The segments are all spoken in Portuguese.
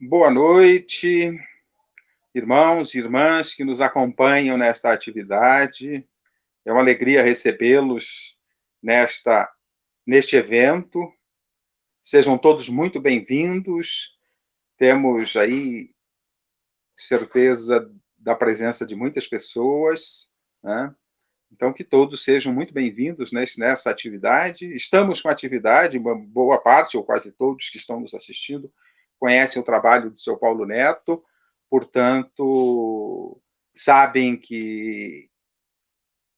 Boa noite, irmãos e irmãs que nos acompanham nesta atividade. É uma alegria recebê-los neste evento. Sejam todos muito bem-vindos. Temos aí certeza da presença de muitas pessoas, né? Então, que todos sejam muito bem-vindos nessa atividade. Estamos com atividade, uma boa parte, ou quase todos que estão nos assistindo, conhecem o trabalho do seu Paulo Neto, portanto, sabem que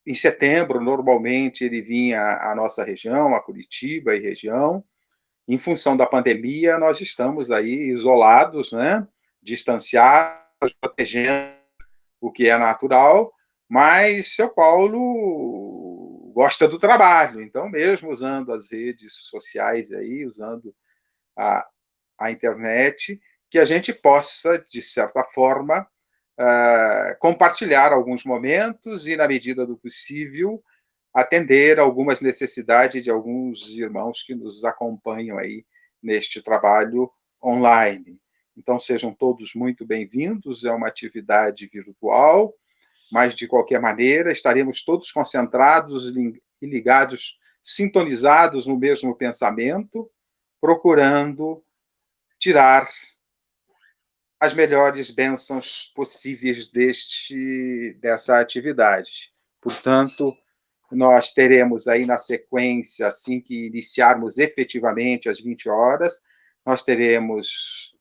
em setembro, normalmente, ele vinha à nossa região, a Curitiba e região. Em função da pandemia, nós estamos aí isolados, né? Distanciados, protegendo o que é natural, mas seu Paulo gosta do trabalho, então mesmo usando as redes sociais aí, usando a, a internet, que a gente possa, de certa forma, compartilhar alguns momentos e, na medida do possível, atender algumas necessidades de alguns irmãos que nos acompanham aí neste trabalho online. Então, sejam todos muito bem-vindos, é uma atividade virtual, mas, de qualquer maneira, estaremos todos concentrados e ligados, sintonizados no mesmo pensamento, procurando tirar as melhores bênçãos possíveis dessa atividade. Portanto, nós teremos aí na sequência, assim que iniciarmos efetivamente às 20 horas, nós teremos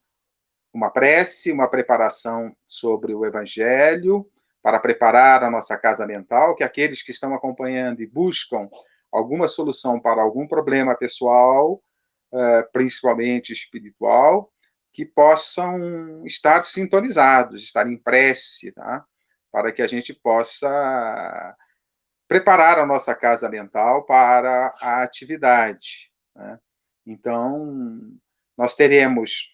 uma prece, uma preparação sobre o Evangelho, para preparar a nossa casa mental, que aqueles que estão acompanhando e buscam alguma solução para algum problema pessoal, principalmente espiritual, que possam estar sintonizados, estar em prece, tá? Para que a gente possa preparar a nossa casa mental para a atividade, né? Então, nós teremos,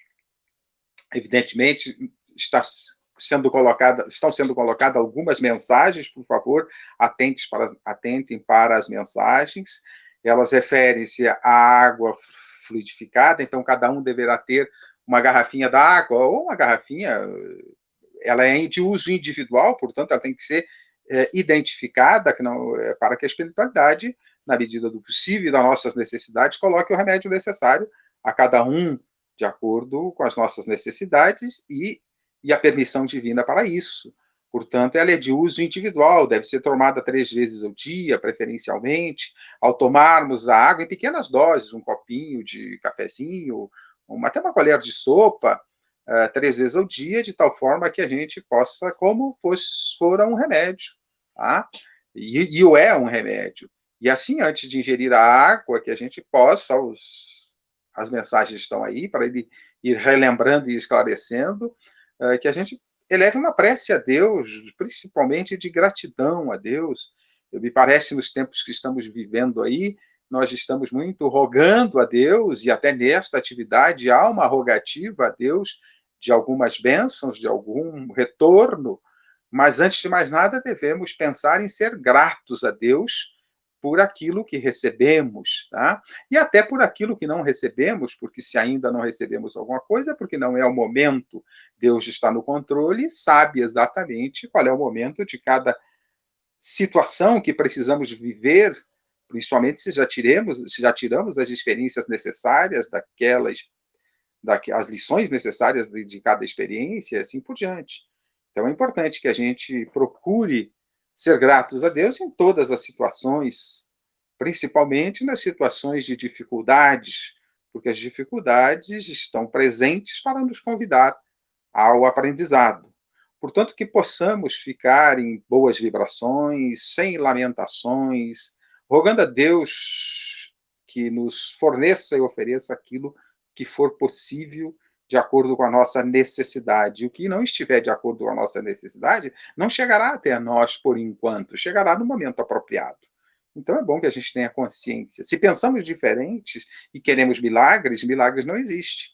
evidentemente, estão sendo colocadas algumas mensagens, por favor, atentem para as mensagens. Elas referem-se à água fluidificada, então cada um deverá ter uma garrafinha d'água ou uma garrafinha, ela é de uso individual, portanto, ela tem que ser identificada para que a espiritualidade, na medida do possível e das nossas necessidades, coloque o remédio necessário a cada um de acordo com as nossas necessidades e a permissão divina para isso. Portanto, ela é de uso individual, deve ser tomada 3 vezes ao dia, preferencialmente. Ao tomarmos a água em pequenas doses, um copinho de cafezinho, até uma colher de sopa, 3 vezes ao dia, de tal forma que a gente possa, como fora um remédio, tá? E o é um remédio. E assim, antes de ingerir a água, que a gente possa, as mensagens estão aí, para ele ir relembrando e esclarecendo, que a gente eleve uma prece a Deus, principalmente de gratidão a Deus. Me parece, nos tempos que estamos vivendo aí, nós estamos muito rogando a Deus, e até nesta atividade há uma rogativa a Deus de algumas bênçãos, de algum retorno, mas, antes de mais nada, devemos pensar em ser gratos a Deus por aquilo que recebemos, tá? E até por aquilo que não recebemos, porque se ainda não recebemos alguma coisa, é porque não é o momento. Deus está no controle e sabe exatamente qual é o momento de cada situação que precisamos viver, principalmente se já tiramos as experiências necessárias as lições necessárias de cada experiência, e assim por diante. Então, é importante que a gente procure ser gratos a Deus em todas as situações, principalmente nas situações de dificuldades, porque as dificuldades estão presentes para nos convidar ao aprendizado. Portanto, que possamos ficar em boas vibrações, sem lamentações, rogando a Deus que nos forneça e ofereça aquilo que for possível de acordo com a nossa necessidade. O que não estiver de acordo com a nossa necessidade não chegará até nós por enquanto, chegará no momento apropriado. Então é bom que a gente tenha consciência. Se pensamos diferentes e queremos milagres, milagres não existem.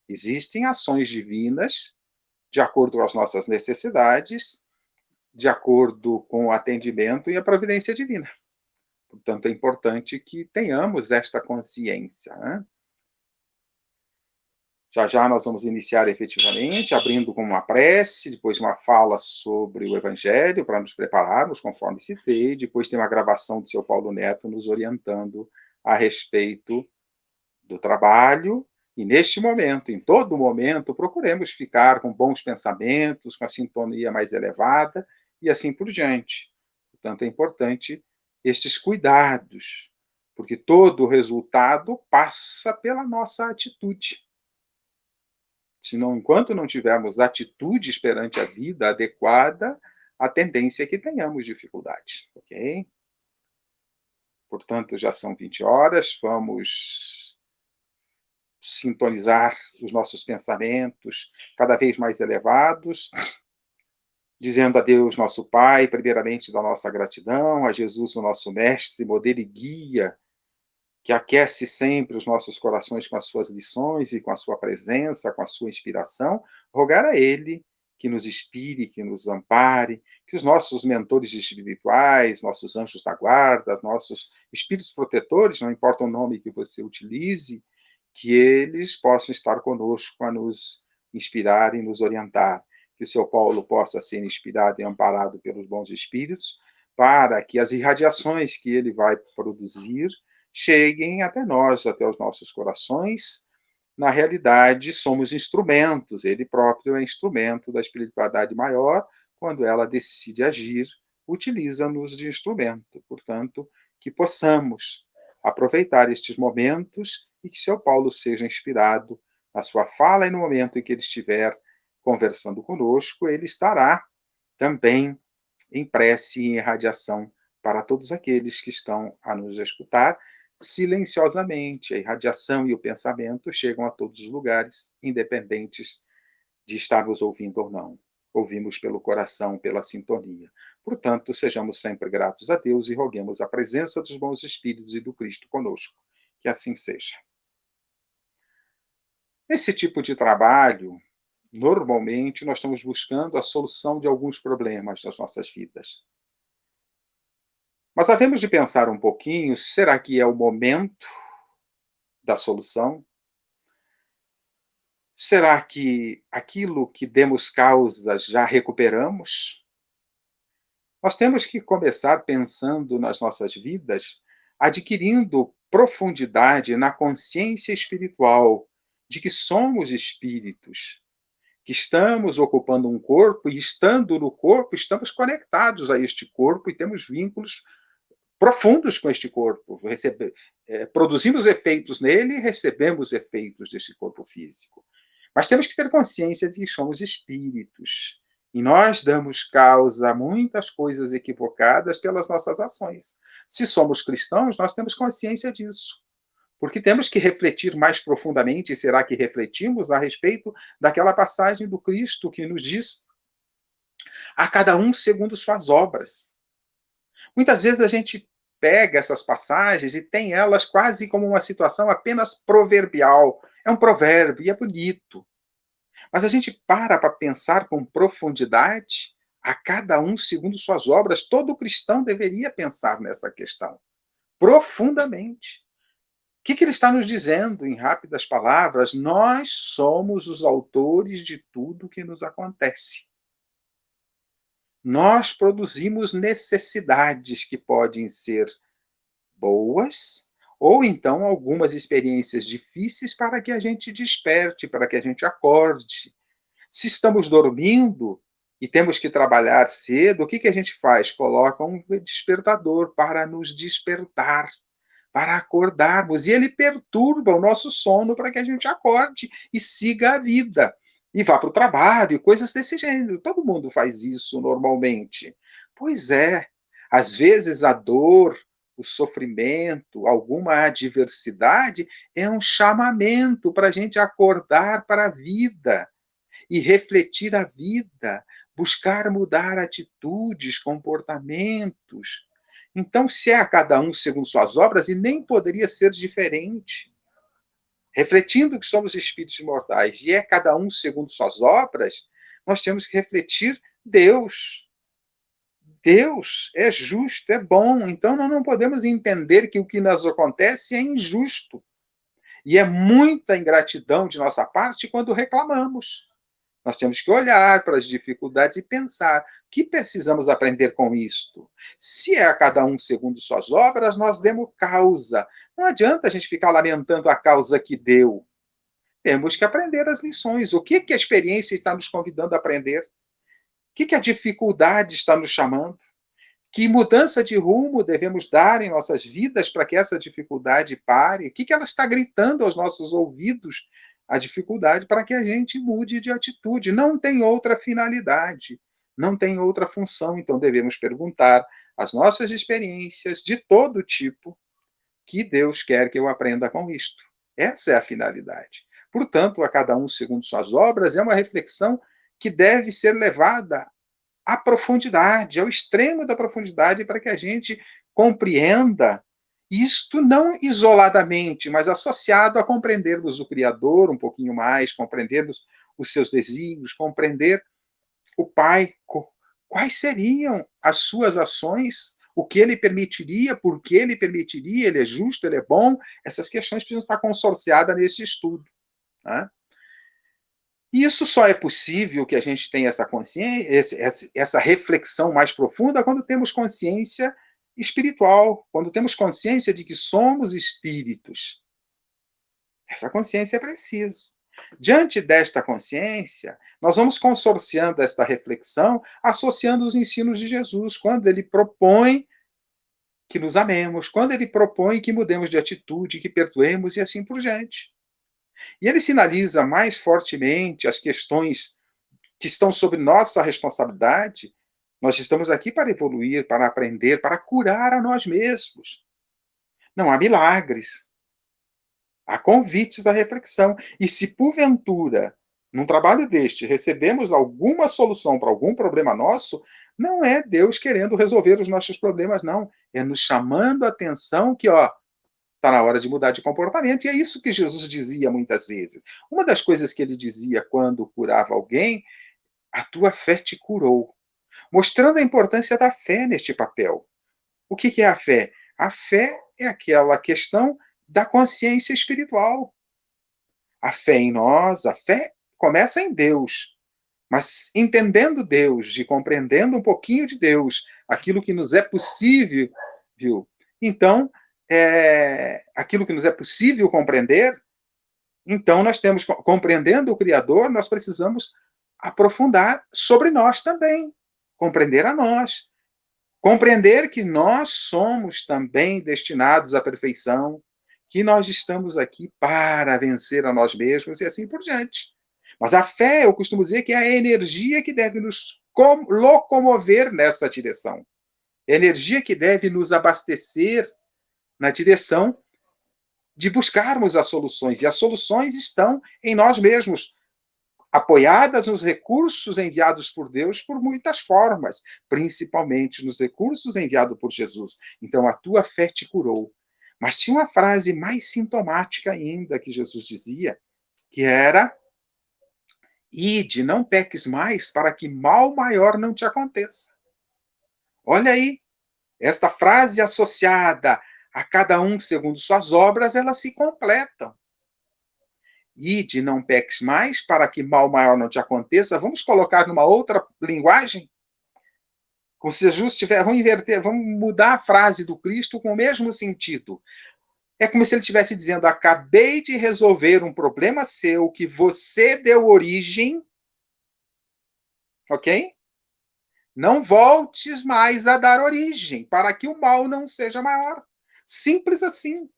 Existem ações divinas de acordo com as nossas necessidades, de acordo com o atendimento e a providência divina. Portanto, é importante que tenhamos esta consciência, né? Já já nós vamos iniciar efetivamente, abrindo com uma prece, depois uma fala sobre o Evangelho, para nos prepararmos, conforme citei, depois tem uma gravação do seu Paulo Neto nos orientando a respeito do trabalho, e neste momento, em todo momento, procuremos ficar com bons pensamentos, com a sintonia mais elevada, e assim por diante. Portanto, é importante estes cuidados, porque todo o resultado passa pela nossa atitude. Senão, enquanto não tivermos atitudes perante a vida adequada, a tendência é que tenhamos dificuldades, ok? Portanto, já são 20 horas, vamos sintonizar os nossos pensamentos cada vez mais elevados, dizendo a Deus, nosso Pai, primeiramente da nossa gratidão, a Jesus, o nosso mestre, modelo e guia, que aquece sempre os nossos corações com as suas lições e com a sua presença, com a sua inspiração, rogar a Ele que nos inspire, que nos ampare, que os nossos mentores espirituais, nossos anjos da guarda, nossos espíritos protetores, não importa o nome que você utilize, que eles possam estar conosco a nos inspirar e nos orientar. Que o seu Paulo possa ser inspirado e amparado pelos bons espíritos, para que as irradiações que ele vai produzir cheguem até nós, até os nossos corações. Na realidade, somos instrumentos, ele próprio é instrumento da espiritualidade maior, quando ela decide agir, utiliza-nos de instrumento. Portanto, que possamos aproveitar estes momentos e que seu Paulo seja inspirado na sua fala, e no momento em que ele estiver conversando conosco, ele estará também em prece e em irradiação para todos aqueles que estão a nos escutar silenciosamente. A irradiação e o pensamento chegam a todos os lugares, independentes de estarmos ouvindo ou não. Ouvimos pelo coração, pela sintonia. Portanto, sejamos sempre gratos a Deus e roguemos a presença dos bons espíritos e do Cristo conosco. Que assim seja. Nesse tipo de trabalho, normalmente nós estamos buscando a solução de alguns problemas das nossas vidas. Mas havemos de pensar um pouquinho, será que é o momento da solução? Será que aquilo que demos causa já recuperamos? Nós temos que começar pensando nas nossas vidas, adquirindo profundidade na consciência espiritual de que somos espíritos, que estamos ocupando um corpo e, estando no corpo, estamos conectados a este corpo e temos vínculos profundos com este corpo. Produzimos efeitos nele e recebemos efeitos deste corpo físico. Mas temos que ter consciência de que somos espíritos. E nós damos causa a muitas coisas equivocadas pelas nossas ações. Se somos cristãos, nós temos consciência disso. Porque temos que refletir mais profundamente, e será que refletimos a respeito daquela passagem do Cristo que nos diz a cada um segundo suas obras. Muitas vezes a gente pega essas passagens e tem elas quase como uma situação apenas proverbial. É um provérbio e é bonito. Mas a gente para pensar com profundidade, a cada um segundo suas obras. Todo cristão deveria pensar nessa questão, profundamente. O que ele está nos dizendo, em rápidas palavras? Nós somos os autores de tudo que nos acontece. Nós produzimos necessidades que podem ser boas, ou então algumas experiências difíceis para que a gente desperte, para que a gente acorde. Se estamos dormindo e temos que trabalhar cedo, o que a gente faz? Coloca um despertador para nos despertar, para acordarmos. E ele perturba o nosso sono para que a gente acorde e siga a vida. E vá para o trabalho, coisas desse gênero. Todo mundo faz isso normalmente. Pois é, às vezes a dor, o sofrimento, alguma adversidade é um chamamento para a gente acordar para a vida e refletir a vida, buscar mudar atitudes, comportamentos. Então, se é a cada um segundo suas obras, e nem poderia ser diferente. Refletindo que somos espíritos imortais e é cada um segundo suas obras, nós temos que refletir Deus. Deus é justo, é bom, então nós não podemos entender que o que nos acontece é injusto. E é muita ingratidão de nossa parte quando reclamamos. Nós temos que olhar para as dificuldades e pensar: o que precisamos aprender com isto? Se é a cada um segundo suas obras, nós demos causa. Não adianta a gente ficar lamentando a causa que deu. Temos que aprender as lições. O que a experiência está nos convidando a aprender? O que a dificuldade está nos chamando? Que mudança de rumo devemos dar em nossas vidas para que essa dificuldade pare? O que ela está gritando aos nossos ouvidos? A dificuldade para que a gente mude de atitude. Não tem outra finalidade, não tem outra função. Então devemos perguntar às nossas experiências de todo tipo: que Deus quer que eu aprenda com isto? Essa é a finalidade. Portanto, a cada um segundo suas obras é uma reflexão que deve ser levada à profundidade, ao extremo da profundidade, para que a gente compreenda isto não isoladamente, mas associado a compreendermos o Criador um pouquinho mais, compreendermos os seus desígnios, compreender o Pai, quais seriam as suas ações, o que ele permitiria, por que ele permitiria, ele é justo, ele é bom. Essas questões precisam estar consorciadas nesse estudo. Né? E isso só é possível que a gente tenha essa consciência, essa reflexão mais profunda, quando temos consciência espiritual, quando temos consciência de que somos espíritos. Essa consciência é preciso. Diante desta consciência, nós vamos consorciando esta reflexão, associando os ensinos de Jesus, quando ele propõe que nos amemos, quando ele propõe que mudemos de atitude, que perdoemos e assim por diante. E ele sinaliza mais fortemente as questões que estão sob nossa responsabilidade. Nós estamos aqui para evoluir, para aprender, para curar a nós mesmos. Não há milagres. Há convites à reflexão. E se porventura, num trabalho deste, recebemos alguma solução para algum problema nosso, não é Deus querendo resolver os nossos problemas, não. É nos chamando a atenção que, está na hora de mudar de comportamento. E é isso que Jesus dizia muitas vezes. Uma das coisas que ele dizia quando curava alguém: a tua fé te curou. Mostrando a importância da fé neste papel. O que é a fé? A fé é aquela questão da consciência espiritual. A fé em nós, a fé começa em Deus. Mas entendendo Deus, de compreendendo um pouquinho de Deus, aquilo que nos é possível, viu? Então, aquilo que nos é possível compreender, então nós temos, compreendendo o Criador, nós precisamos aprofundar sobre nós também, compreender a nós, compreender que nós somos também destinados à perfeição, que nós estamos aqui para vencer a nós mesmos e assim por diante. Mas a fé, eu costumo dizer que é a energia que deve nos locomover nessa direção. É a energia que deve nos abastecer na direção de buscarmos as soluções. E as soluções estão em nós mesmos, apoiadas nos recursos enviados por Deus por muitas formas, principalmente nos recursos enviados por Jesus. Então, a tua fé te curou. Mas tinha uma frase mais sintomática ainda que Jesus dizia, que era: ide, não peques mais, para que mal maior não te aconteça. Olha aí, esta frase associada a cada um segundo suas obras, elas se completam. Ide, não peques mais, para que mal maior não te aconteça. Vamos colocar numa outra linguagem? Como se Jesus tiver, vamos inverter, vamos mudar a frase do Cristo com o mesmo sentido. É como se ele estivesse dizendo: acabei de resolver um problema seu que você deu origem, ok? Não voltes mais a dar origem, para que o mal não seja maior. Simples assim.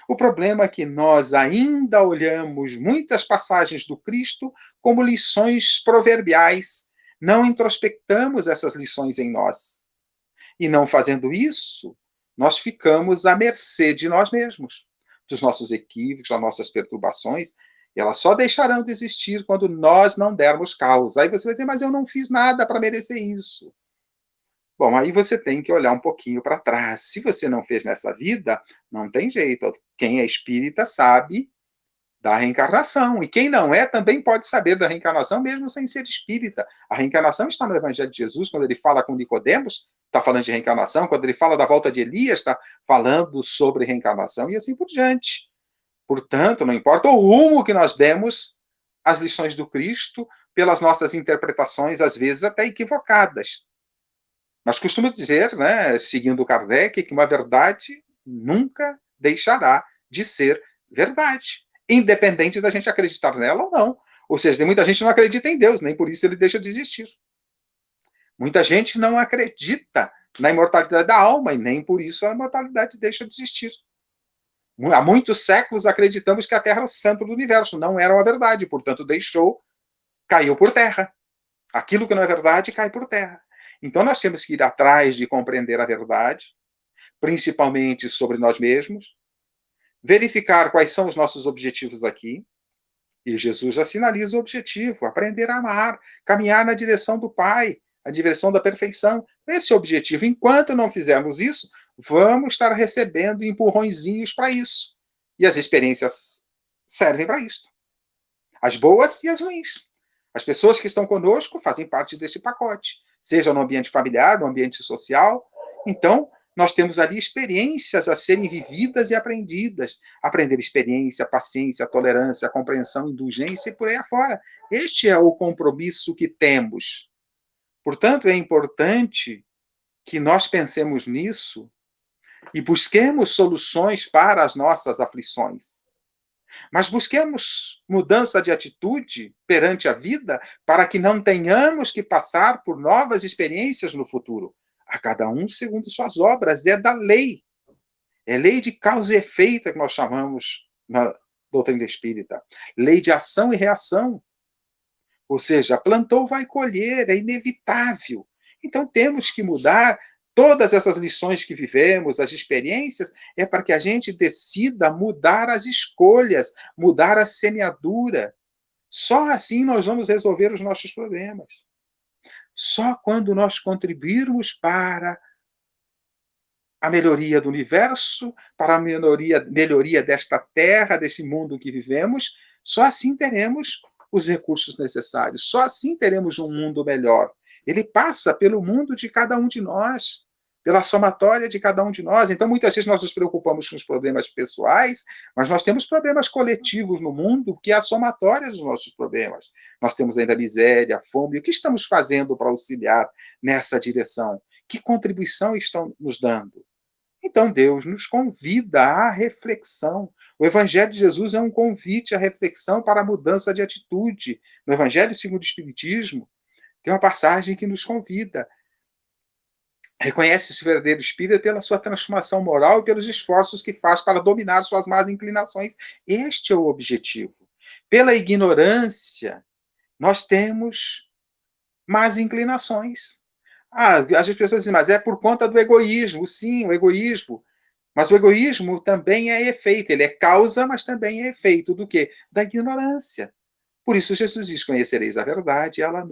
O problema é que nós ainda olhamos muitas passagens do Cristo como lições proverbiais. Não introspectamos essas lições em nós. E não fazendo isso, nós ficamos à mercê de nós mesmos, dos nossos equívocos, das nossas perturbações. E elas só deixarão de existir quando nós não dermos causa. Aí você vai dizer: mas eu não fiz nada para merecer isso. Bom, aí você tem que olhar um pouquinho para trás. Se você não fez nessa vida, não tem jeito. Quem é espírita sabe da reencarnação. E quem não é, também pode saber da reencarnação, mesmo sem ser espírita. A reencarnação está no Evangelho de Jesus, quando ele fala com Nicodemos, está falando de reencarnação. Quando ele fala da volta de Elias, está falando sobre reencarnação, e assim por diante. Portanto, não importa o rumo que nós demos às lições do Cristo, pelas nossas interpretações, às vezes até equivocadas. Mas costumo dizer, né, seguindo Kardec, que uma verdade nunca deixará de ser verdade, independente da gente acreditar nela ou não. Ou seja, tem muita gente que não acredita em Deus, nem por isso ele deixa de existir. Muita gente não acredita na imortalidade da alma, e nem por isso a imortalidade deixa de existir. Há muitos séculos acreditamos que a Terra era o centro do universo. Não era uma verdade, portanto caiu por terra. Aquilo que não é verdade cai por terra. Então nós temos que ir atrás de compreender a verdade, principalmente sobre nós mesmos, verificar quais são os nossos objetivos aqui, e Jesus já sinaliza o objetivo: aprender a amar, caminhar na direção do Pai, a direção da perfeição. Esse é o objetivo. Enquanto não fizermos isso, vamos estar recebendo empurrõezinhos para isso. E as experiências servem para isso. As boas e as ruins. As pessoas que estão conosco fazem parte desse pacote, seja no ambiente familiar, no ambiente social. Então, nós temos ali experiências a serem vividas e aprendidas. Aprender experiência, paciência, tolerância, compreensão, indulgência e por aí afora. Este é o compromisso que temos. Portanto, é importante que nós pensemos nisso e busquemos soluções para as nossas aflições. Mas busquemos mudança de atitude perante a vida para que não tenhamos que passar por novas experiências no futuro. A cada um segundo suas obras. É da lei. É lei de causa e efeito que nós chamamos na doutrina espírita. Lei de ação e reação. Ou seja, plantou, vai colher, é inevitável. Então temos que mudar. Todas essas lições que vivemos, as experiências, é para que a gente decida mudar as escolhas, mudar a semeadura. Só assim nós vamos resolver os nossos problemas. Só quando nós contribuirmos para a melhoria do universo, para a melhoria desta terra, desse mundo que vivemos, só assim teremos os recursos necessários, só assim teremos um mundo melhor. Ele passa pelo mundo de cada um de nós, pela somatória de cada um de nós. Então, muitas vezes nós nos preocupamos com os problemas pessoais, mas nós temos problemas coletivos no mundo, que é a somatória dos nossos problemas. Nós temos ainda a miséria, a fome. O que estamos fazendo para auxiliar nessa direção? Que contribuição estão nos dando? Então, Deus nos convida à reflexão. O Evangelho de Jesus é um convite à reflexão para a mudança de atitude. No Evangelho segundo o Espiritismo, tem uma passagem que nos convida. Reconhece-se o verdadeiro espírito pela sua transformação moral e pelos esforços que faz para dominar suas más inclinações. Este é o objetivo. Pela ignorância, nós temos más inclinações. As pessoas dizem, mas é por conta do egoísmo. Sim, o egoísmo. Mas o egoísmo também é efeito. Ele é causa, mas também é efeito do quê? Da ignorância. Por isso Jesus diz, conhecereis a verdade, ela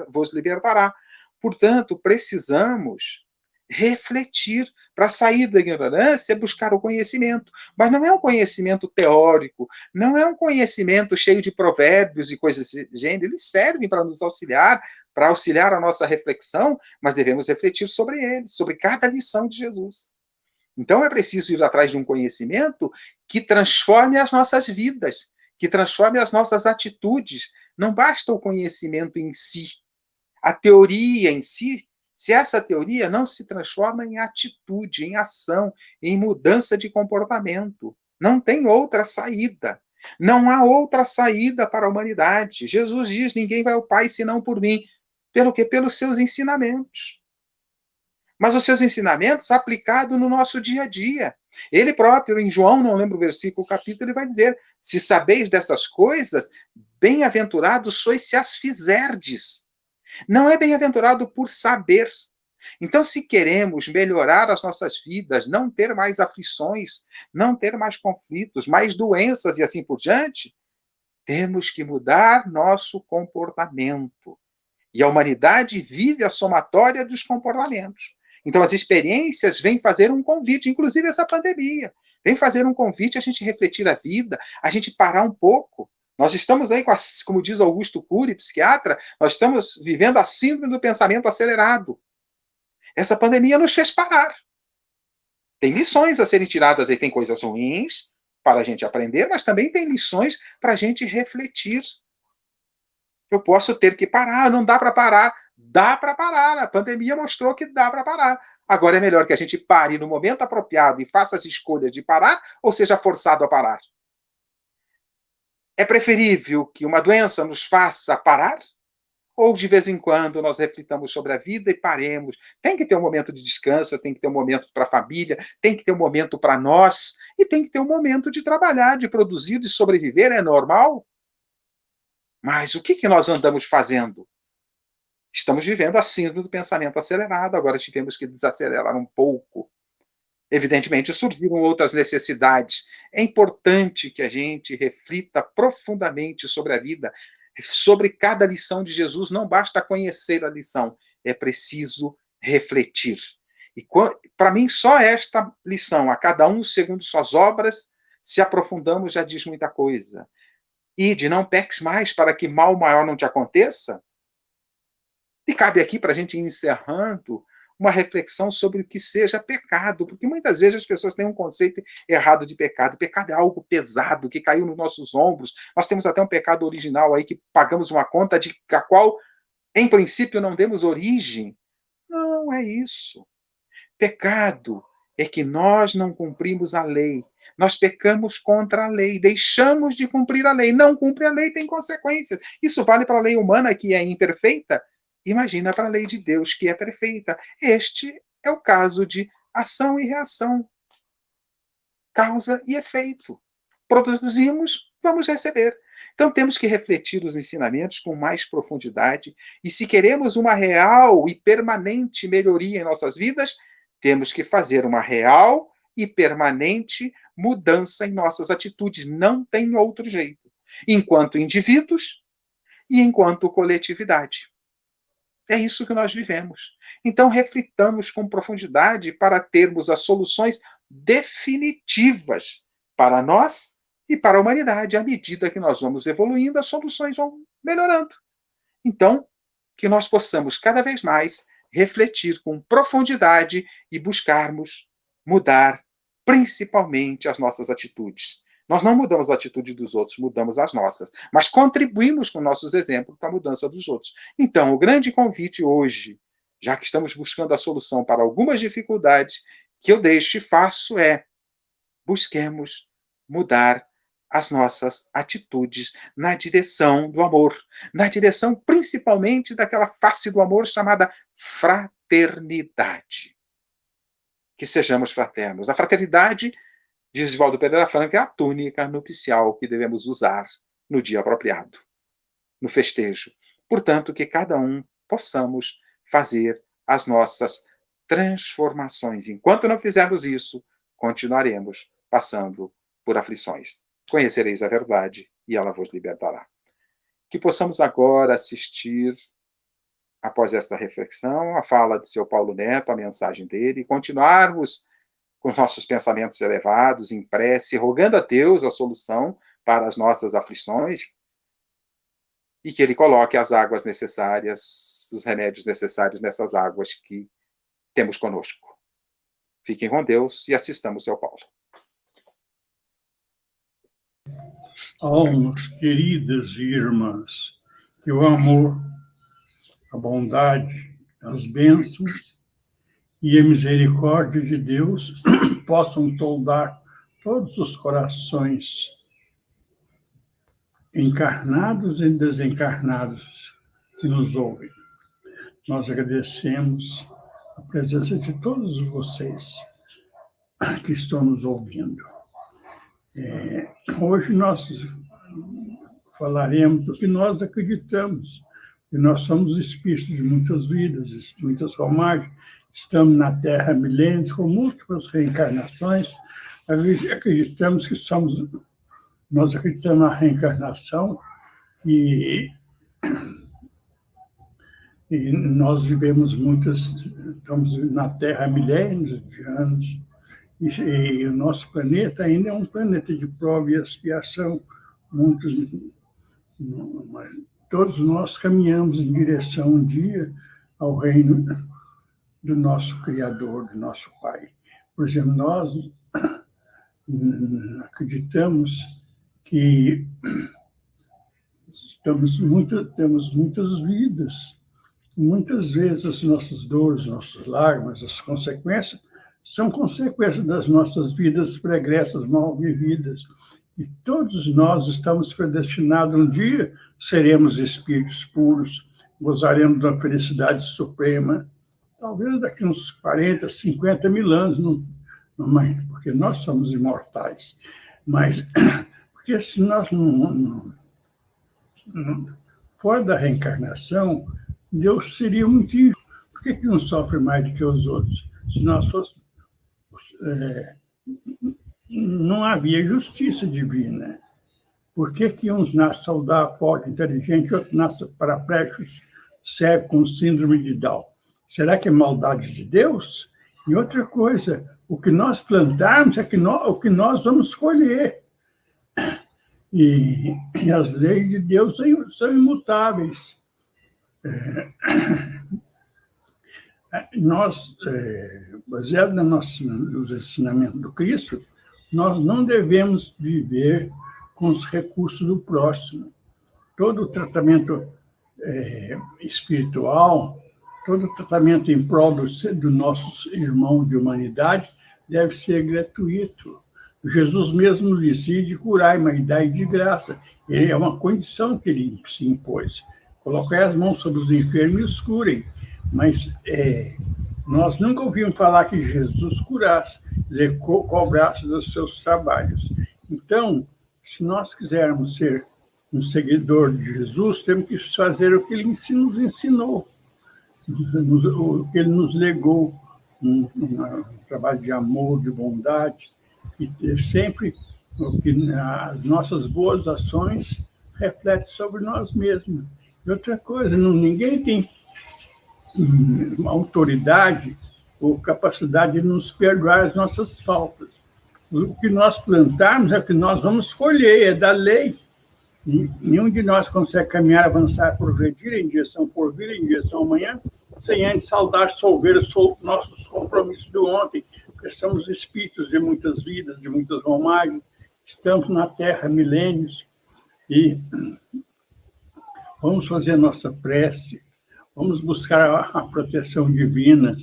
vos libertará. Portanto, precisamos refletir. Para sair da ignorância, buscar o conhecimento. Mas não é um conhecimento teórico, não é um conhecimento cheio de provérbios e coisas desse gênero. Eles servem para nos auxiliar, para auxiliar a nossa reflexão, mas devemos refletir sobre eles, sobre cada lição de Jesus. Então é preciso ir atrás de um conhecimento que transforme as nossas vidas, que transforme as nossas atitudes. Não basta o conhecimento em si. A teoria em si, se essa teoria não se transforma em atitude, em ação, em mudança de comportamento, não tem outra saída. Não há outra saída para a humanidade. Jesus diz, ninguém vai ao Pai senão por mim. Pelo quê? Pelos seus ensinamentos. Mas os seus ensinamentos aplicados no nosso dia a dia. Ele próprio, em João, não lembro o versículo, o capítulo, ele vai dizer, se sabeis dessas coisas, bem-aventurados sois se as fizerdes. Não é bem-aventurado por saber. Então, se queremos melhorar as nossas vidas, não ter mais aflições, não ter mais conflitos, mais doenças e assim por diante, temos que mudar nosso comportamento. E a humanidade vive a somatória dos comportamentos. Então, as experiências vêm fazer um convite, inclusive essa pandemia, vem fazer um convite a gente refletir a vida, a gente parar um pouco. Nós estamos aí, como diz Augusto Cury, psiquiatra, nós estamos vivendo a síndrome do pensamento acelerado. Essa pandemia nos fez parar. Tem lições a serem tiradas aí, tem coisas ruins, para a gente aprender, mas também tem lições para a gente refletir. Eu posso ter que parar, não dá para parar. Dá para parar, a pandemia mostrou que dá para parar. Agora é melhor que a gente pare no momento apropriado e faça as escolhas de parar, ou seja forçado a parar. É preferível que uma doença nos faça parar? Ou de vez em quando nós reflitamos sobre a vida e paremos? Tem que ter um momento de descanso, tem que ter um momento para a família, tem que ter um momento para nós, e tem que ter um momento de trabalhar, de produzir, de sobreviver, é normal? Mas o que nós andamos fazendo? Estamos vivendo a síndrome do pensamento acelerado, agora tivemos que desacelerar um pouco. Evidentemente, surgiram outras necessidades. É importante que a gente reflita profundamente sobre a vida, sobre cada lição de Jesus. Não basta conhecer a lição, é preciso refletir. E para mim, só esta lição, a cada um segundo suas obras, se aprofundamos, já diz muita coisa. Ide, não peques mais para que mal maior não te aconteça. E cabe aqui, para a gente ir encerrando, uma reflexão sobre o que seja pecado, porque muitas vezes as pessoas têm um conceito errado de pecado. Pecado é algo pesado, que caiu nos nossos ombros. Nós temos até um pecado original aí, que pagamos uma conta de a qual, em princípio, não demos origem. Não é isso. Pecado é que nós não cumprimos a lei. Nós pecamos contra a lei, deixamos de cumprir a lei. Não cumpre a lei, tem consequências. Isso vale para a lei humana, que é imperfeita. Imagina para a lei de Deus, que é perfeita. Este é o caso de ação e reação, causa e efeito. Produzimos, vamos receber. Então temos que refletir os ensinamentos com mais profundidade, e se queremos uma real e permanente melhoria em nossas vidas, temos que fazer uma real e permanente mudança em nossas atitudes. Não tem outro jeito. Enquanto indivíduos e enquanto coletividade. É isso que nós vivemos. Então, reflitamos com profundidade para termos as soluções definitivas para nós e para a humanidade. À medida que nós vamos evoluindo, as soluções vão melhorando. Então, que nós possamos cada vez mais refletir com profundidade e buscarmos mudar principalmente as nossas atitudes. Nós não mudamos a atitude dos outros, mudamos as nossas, mas contribuímos com nossos exemplos para a mudança dos outros. Então, o grande convite hoje, já que estamos buscando a solução para algumas dificuldades, que eu deixo e faço é: busquemos mudar as nossas atitudes na direção do amor, na direção principalmente daquela face do amor chamada fraternidade. Que sejamos fraternos. A fraternidade, diz Divaldo Pereira Franco, é a túnica nupcial que devemos usar no dia apropriado, no festejo. Portanto, que cada um possamos fazer as nossas transformações. Enquanto não fizermos isso, continuaremos passando por aflições. Conhecereis a verdade e ela vos libertará. Que possamos agora assistir, após esta reflexão, a fala de seu Paulo Neto, a mensagem dele, e continuarmos com os nossos pensamentos elevados, em prece, rogando a Deus a solução para as nossas aflições, e que Ele coloque as águas necessárias, os remédios necessários nessas águas que temos conosco. Fiquem com Deus e assistamos seu Paulo. Almas queridas e irmãs, que o amor, a bondade, as bênçãos e a misericórdia de Deus possam toldar todos os corações encarnados e desencarnados que nos ouvem. Nós agradecemos a presença de todos vocês que estão nos ouvindo. Hoje nós falaremos o que nós acreditamos, que nós somos espíritos de muitas vidas, de muitas romagens, estamos na Terra há milênios, com múltiplas reencarnações, acreditamos que nós acreditamos na reencarnação e nós vivemos estamos na Terra há milênios de anos, e o nosso planeta ainda é um planeta de prova e expiação. Todos nós caminhamos em direção um dia ao reino do nosso Criador, do nosso Pai. Por exemplo, nós acreditamos que temos muitas vidas. Muitas vezes as nossas dores, nossas lágrimas, as consequências, são consequências das nossas vidas pregressas, mal vividas. E todos nós estamos predestinados, um dia seremos espíritos puros, gozaremos da felicidade suprema, talvez daqui uns 40, 50 mil anos, porque nós somos imortais. Mas, porque se nós fora da reencarnação, Deus seria muito injusto. Por que não sofre mais do que os outros? Se nós fôssemos... não havia justiça divina. Por que uns nascem saudável, forte, inteligente, outros nascem paraplégicos, cego, com síndrome de Down? Será que é maldade de Deus? E outra coisa, o que nós plantarmos é o que nós vamos colher. E as leis de Deus são imutáveis. Nós, baseado nos ensinamentos do Cristo, nós não devemos viver com os recursos do próximo. Todo o tratamento espiritual, todo o tratamento em prol do nossos irmãos de humanidade deve ser gratuito. Jesus mesmo disse: de curai, mas dai de graça. É uma condição que ele se impôs. Colocai as mãos sobre os enfermos e os curem. Mas nós nunca ouvimos falar que Jesus curasse, dizer, cobrasse dos seus trabalhos. Então, se nós quisermos ser um seguidor de Jesus, temos que fazer o que ele nos ensinou, o que ele nos legou, um trabalho de amor, de bondade, e ter sempre o que as nossas boas ações refletem sobre nós mesmos. E outra coisa, ninguém tem autoridade ou capacidade de nos perdoar as nossas faltas. O que nós plantarmos é o que nós vamos colher, é da lei. Nenhum de nós consegue caminhar, avançar, progredir em direção por vir, em direção amanhã, sem antes saudar, solver os nossos compromissos do ontem, porque somos espíritos de muitas vidas, de muitas romagens, estamos na Terra há milênios, e vamos fazer a nossa prece, vamos buscar a proteção divina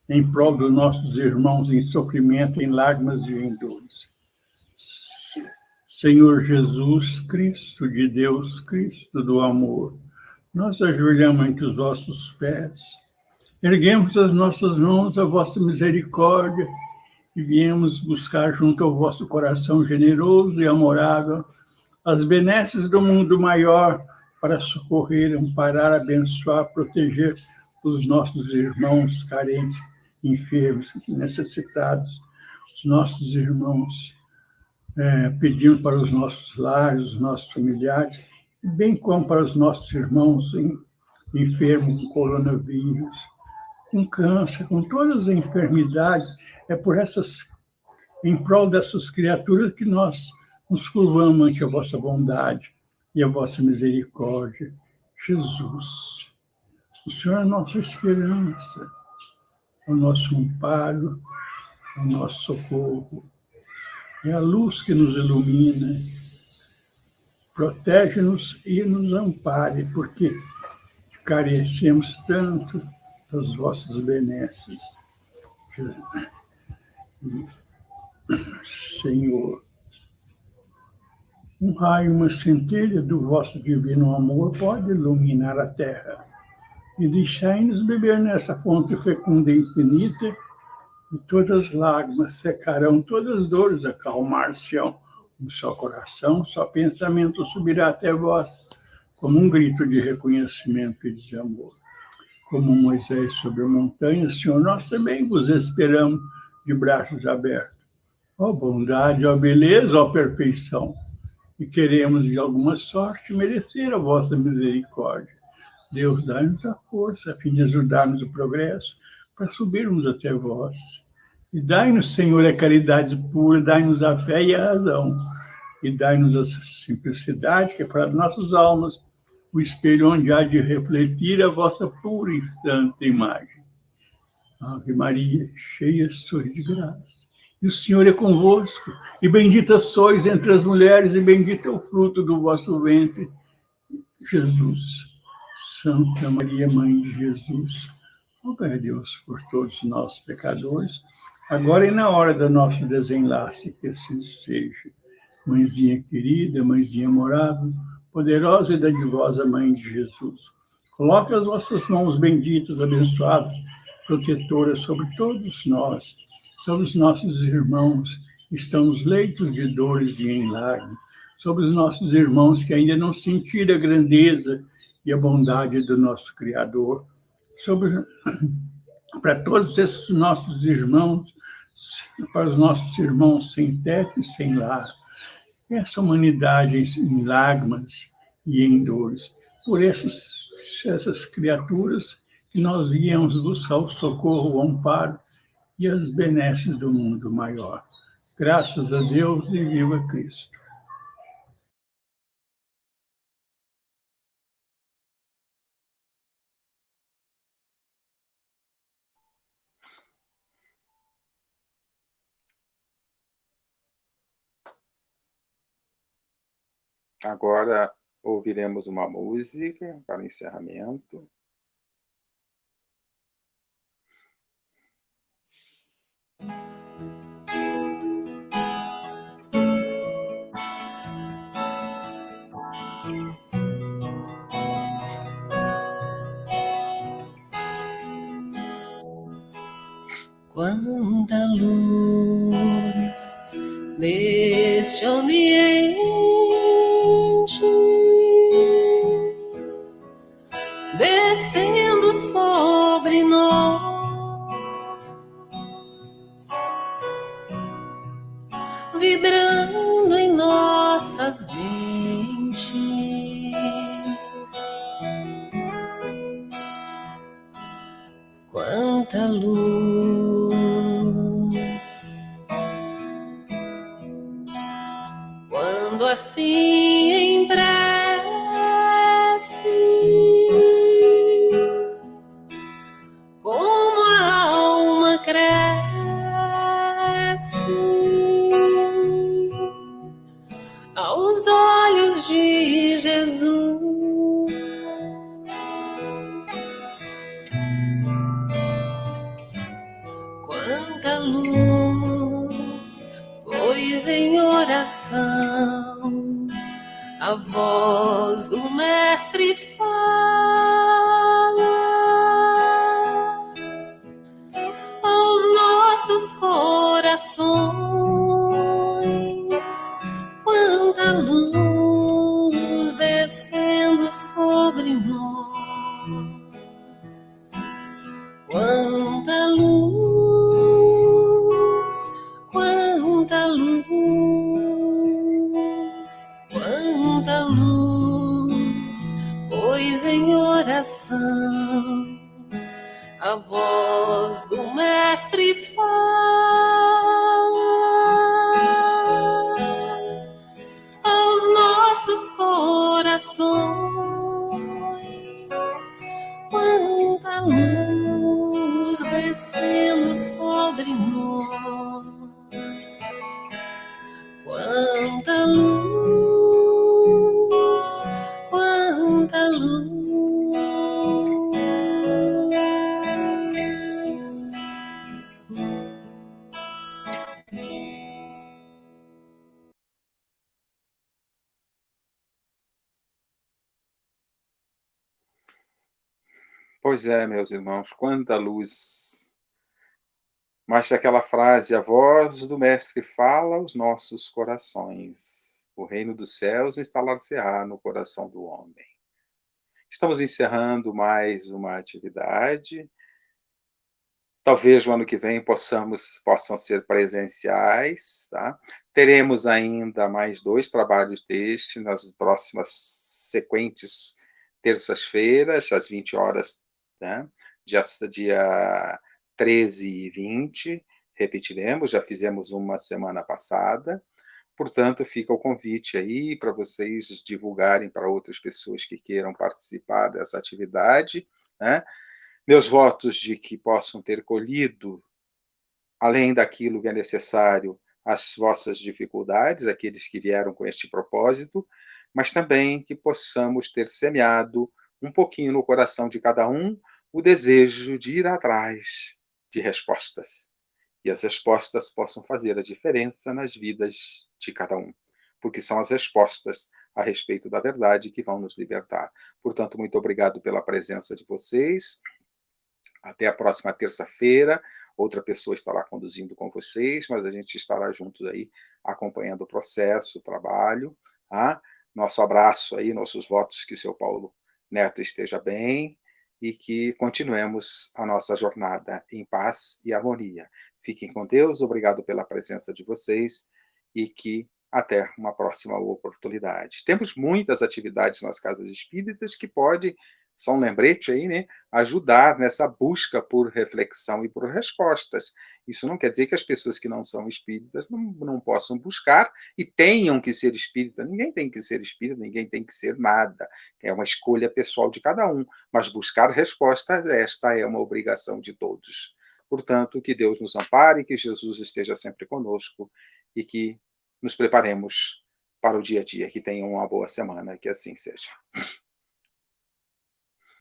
em prol dos nossos irmãos em sofrimento, em lágrimas e em dores. Senhor Jesus Cristo de Deus, Cristo do amor, nós ajoelhamos ante os vossos pés, erguemos as nossas mãos à vossa misericórdia e viemos buscar junto ao vosso coração generoso e amorável as benesses do mundo maior para socorrer, amparar, abençoar, proteger os nossos irmãos carentes, enfermos, necessitados, os nossos irmãos pedindo para os nossos lares, os nossos familiares, bem como para os nossos irmãos enfermos com coronavírus, com câncer, com todas as enfermidades. É em prol dessas criaturas que nós nos curvamos ante a vossa bondade e a vossa misericórdia. Jesus, o Senhor é a nossa esperança, o nosso amparo, o nosso socorro. É a luz que nos ilumina. Protege-nos e nos ampare, porque carecemos tanto das vossas benesses. Senhor, um raio, uma centelha do vosso divino amor pode iluminar a terra e deixai-nos beber nessa fonte fecunda e infinita, e todas as lágrimas secarão, todas as dores acalmar-se-ão no seu coração, seu pensamento subirá até vós, como um grito de reconhecimento e de amor. Como Moisés sobre a montanha, Senhor, nós também vos esperamos de braços abertos. Ó bondade, ó beleza, ó perfeição, e queremos, de alguma sorte, merecer a vossa misericórdia. Deus, dá-nos a força, a fim de ajudar-nos o progresso, para subirmos até vós. E dai-nos, Senhor, a caridade pura, dai-nos a fé e a razão, e dai-nos a simplicidade, que é para nossas almas o espelho onde há de refletir a vossa pura e santa imagem. Ave Maria, cheia sois de graça, E o Senhor é convosco, e bendita sois entre as mulheres, e bendito é o fruto do vosso ventre, Jesus. Santa Maria, Mãe de Jesus, rogai a Deus por todos nós, pecadores, agora e na hora do nosso desenlace, que assim seja. Mãezinha querida, mãezinha amorável, poderosa e dadivosa Mãe de Jesus, coloque as vossas mãos benditas, abençoadas, protetoras sobre todos nós, sobre os nossos irmãos que estão nos leitos de dores e em lágrimas, sobre os nossos irmãos que ainda não sentiram a grandeza e a bondade do nosso Criador, para todos esses nossos irmãos, para os nossos irmãos sem teto e sem lar, essa humanidade em lágrimas e em dores, por essas criaturas que nós viemos buscar o socorro, o amparo e as benesses do mundo maior. Graças a Deus e viva Cristo. Agora ouviremos uma música para encerramento. Quanta luz neste ambiente, descendo sobre nós, vibrando em nossas mentes. Quanta luz, quando assim em prece como a alma cresce aos olhos de Jesus. Quanta luz, pois em oração a voz do Mestre fala aos nossos corações. Quanta luz descendo sobre nós. Quanta luz, quanta luz, quanta luz, pois em oração a voz do Mestre fala aos nossos corações. Quanta luz descendo sobre nós. Quanta luz, quanta luz. Pois é, meus irmãos, quanta luz. Mas aquela frase, a voz do Mestre fala aos nossos corações. O reino dos céus instalar-se-á no coração do homem. Estamos encerrando mais uma atividade. Talvez no ano que vem possam ser presenciais, tá? Teremos ainda mais 2 trabalhos deste nas próximas sequentes terças-feiras, às 20 horas, né? Dia 13 e 20, repetiremos, já fizemos uma semana passada. Portanto, fica o convite aí para vocês divulgarem para outras pessoas que queiram participar dessa atividade, né? Meus votos de que possam ter colhido além daquilo que é necessário, as vossas dificuldades, aqueles que vieram com este propósito, mas também que possamos ter semeado um pouquinho no coração de cada um o desejo de ir atrás de respostas. E as respostas possam fazer a diferença nas vidas de cada um, porque são as respostas a respeito da verdade que vão nos libertar. Portanto, muito obrigado pela presença de vocês. Até a próxima terça-feira. Outra pessoa estará conduzindo com vocês, mas a gente estará juntos aí, acompanhando o processo, o trabalho. Tá? Nosso abraço aí, nossos votos que o seu Paulo Neto esteja bem e que continuemos a nossa jornada em paz e harmonia. Fiquem com Deus, obrigado pela presença de vocês e que até uma próxima oportunidade. Temos muitas atividades nas casas espíritas que podem, só um lembrete aí, né, ajudar nessa busca por reflexão e por respostas. Isso não quer dizer que as pessoas que não são espíritas não possam buscar e tenham que ser espírita. Ninguém tem que ser espírita, ninguém tem que ser nada. É uma escolha pessoal de cada um. Mas buscar respostas, esta é uma obrigação de todos. Portanto, que Deus nos ampare, que Jesus esteja sempre conosco e que nos preparemos para o dia a dia, que tenham uma boa semana, que assim seja.